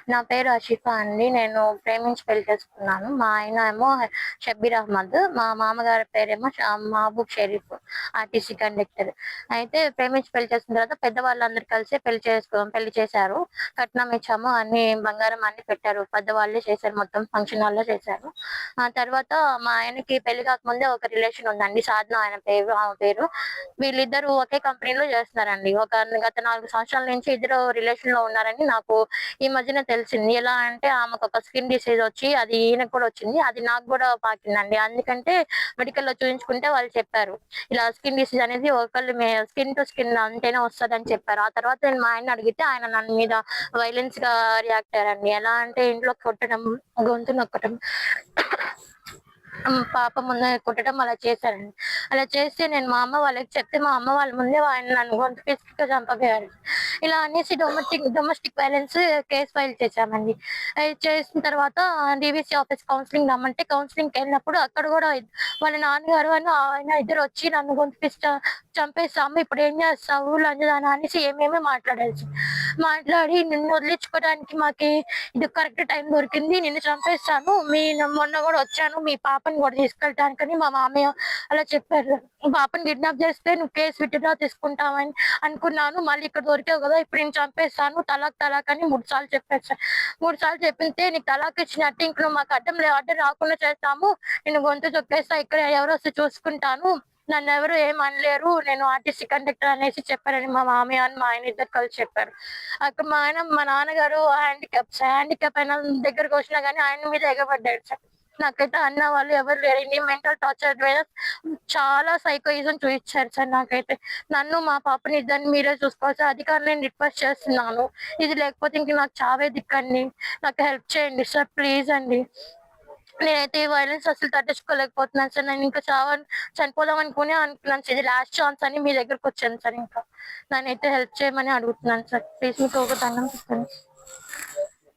నా పేరు ఆషిఫా అండి. నేను ప్రేమించి పెళ్లి చేసుకున్నాను. మా ఆయన ఏమో షబ్బీర్ అహ్మద్. మా మామగారి పేరేమో మహబూబ్ షరీఫ్, ఆర్టీసీ కండక్టర్. అయితే ప్రేమించి పెళ్లి చేసుకున్న తర్వాత పెద్దవాళ్ళందరూ కలిసి పెళ్లి చేశారు. కట్నం ఇచ్చాము. అన్ని బంగారం అన్ని పెట్టారు. పెద్దవాళ్ళే చేశారు. మొత్తం ఫంక్షన్ హాల్‌లో చేశారు. ఆ తర్వాత మా ఆయనకి పెళ్లి కాకముందే ఒక రిలేషన్ ఉందండి. సాధన ఆయన పేరు, ఆమె పేరు. వీళ్ళిద్దరూ ఒకే కంపెనీలో చేస్తున్నారండి. గత 4 సంవత్సరాల నుంచి ఇద్దరు రిలేషన్‌లో ఉన్నారని నాకు ఈ మధ్యన తెలిసింది. ఎలా అంటే ఆమెకొక స్కిన్ డిసీజ్ వచ్చి అది ఈయనకి కూడా వచ్చింది. అది నాకు గూడా పాకిందండి. అందుకంటే మెడికల్‌లో చూయించుకుంటే వాళ్ళు చెప్పారు. ఇలా స్కిన్ డిసీజ్ అనేది ఒకళ్ళు స్కిన్ టు స్కిన్ అంటేనే వస్తదని చెప్పారు. ఆ తర్వాత నేను మా ఆయన్ని అడిగితే ఆయన నన్ను మీద వైలెన్స్‌గా రియాక్ట్ అయ్యారండి. ఎలా అంటే ఇంట్లో కొట్టడం, గొంతు నొక్కటం, పాప ముందే కొట్టడం అలా చేశారండి. అలా చేస్తే నేను మా అమ్మ వాళ్ళకి చెప్తే మా అమ్మ వాళ్ళ ముందే ఆయన నన్ను గొంతు పిసికితో చంపబోయారు. ఇలా అనేసి డొమెస్టిక్ వైలెన్స్ కేస్ ఫైల్ చేశామండి. అది చేసిన తర్వాత డీవీసీ ఆఫీస్ కౌన్సిలింగ్ రమ్మంటే కౌన్సిలింగ్‌కెళ్ళినప్పుడు అక్కడ గూడా వాళ్ళ నాన్నగారు ఆయన ఇద్దరొచ్చి నన్ను గొంతు పిసి చంపేసాము. ఇప్పుడేం చేస్తావు లంజదానా అనేసి ఏమేమో మాట్లాడి నిన్ను వదిలించుకోవడానికి ఇది కరెక్ట్ టైం దొరికింది. నిన్ను చంపేస్తాను. మొన్న గూడా వచ్చాను. మీ పాపని గూడా తీసుకెళ్ళటానికని మా మామయ్య అలా చెప్పారు. పాపని కిడ్నాప్ చేస్తే నువ్వు కేస్ విత్‌డ్రా తీసుకుంటావని అనుకున్నాను. మళ్ళీ ఇక్కడ దొరికావు గదా! ఇప్పుడు నిన్ను చంపేస్తాను. తలాక్ అని 3 సార్లు చెప్పేసా. 3 సార్లు చెప్తే నీకు తలాక్ ఇచ్చినట్టు ఇంక నువ్వు మాకు అడ్డం రాకుండా చేస్తాము. నిన్ను గొంతు తొక్కేస్తా. ఇక్కడ ఎవరొస్తే చూసుకుంటాను. నన్నెవరు ఏమనలేరు. నేను ఆర్టీసీ కండక్టర్ అనేసి చెప్పారని మా మామయ్య, మా ఆయన ఇద్దరు కలిసి చెప్పారు. అక్కడ మా నాన్నగారు హ్యాండిక్యాప్ అయిన దగ్గరకొచ్చినా గానీ ఆయన మీద ఎగబడ్డాడు సార్. నాకైతే అన్న వాళ్ళు ఎవరు లేరండి. మెంటల్ టార్చర్ మీద చాలా సైకోయిజం చూయిచ్చారు సార్ నాకైతే. నన్ను, మా పాపని ఇద్దరిని మీరే చూసుకోవాలి సార్. అధికారులని రిక్వెస్ట్ చేస్తున్నాను. ఇది లేకపోతే ఇంక నాకు చావే దిక్కండి. నాకు హెల్ప్ చేయండి సార్ ప్లీజ్ అండి. నేనైతే ఈ వైలెన్స్ అసలు తట్టించుకోలేకపోతున్నాను సార్. నేను ఇంకా చనిపోదాం అనుకున్నాను సార్. ఇది లాస్ట్ ఛాన్స్ అని మీ దగ్గరకొచ్చాను సార్ ఇంకా. నన్నైతే హెల్ప్ చేయమని అడుగుతున్నాను సార్. ప్లీజ్ మీకు ఒక దండం పెట్టండి.